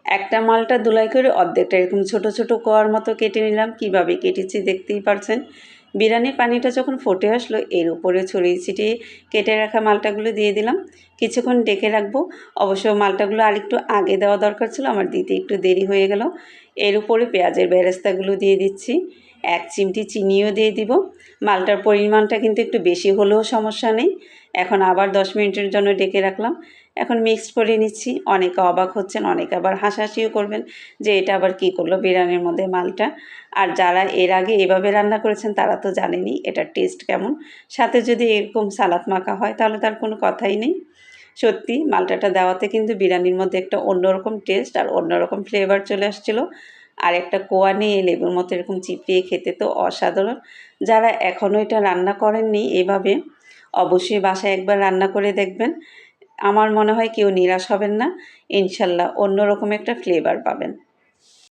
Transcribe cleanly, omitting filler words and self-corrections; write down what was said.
একটা মালটা ধুলাই করে অর্ধেকটা এরকম ছোট ছোট কোয়ার মতো কেটে নিলাম। কিভাবে কেটেছি দেখতেই পারছেন। বিরিয়ানির পানিটা যখন ফুটে আসলো এর উপরে ছড়িয়ে ছিটিয়ে কেটে রাখা মালটাগুলো দিয়ে দিলাম। কিছুক্ষণ ডেকে রাখবো। অবশ্য মালটাগুলো আরেকটু আগে দেওয়া দরকার ছিল, আমার দিতে একটু দেরি হয়ে গেল। এর উপরে পেঁয়াজের বেরেস্তাগুলো দিয়ে দিচ্ছি। 1 চিমটি চিনিও দিয়ে দিব। মালটার পরিমাণটা কিন্তু একটু বেশি হলেও সমস্যা নেই। এখন আবার 10 মিনিটের জন্য ডেকে রাখলাম। এখন মিক্সড করে নিচ্ছি। অনেকে অবাক হচ্ছেন, অনেকে আবার হাসাহাসিও করবেন যে এটা আবার কী করলো বিরিয়ানির মধ্যে মালটা। আর যারা এর আগে এভাবে রান্না করেছেন তারা তো জানেনই এটার টেস্ট কেমন। সাথে যদি এরকম সালাদ মাখা হয় তাহলে তার কোনো কথাই নেই। সত্যি মালটাটা দেওয়াতে কিন্তু বিরিয়ানির মধ্যে একটা অন্যরকম টেস্ট আর অন্যরকম ফ্লেভার চলে আসছিলো। আর একটা কোয়া নিয়ে লেবুর মতো এরকম চিপিয়ে খেতে তো অসাধারণ। যারা এখনও এটা রান্না করেননি এভাবে, অবশ্যই বাসায় একবার রান্না করে দেখবেন। আমার মনে হয় কেউ নিরাশ হবেন না। ইনশাল্লাহ অন্যরকম একটা ফ্লেভার পাবেন।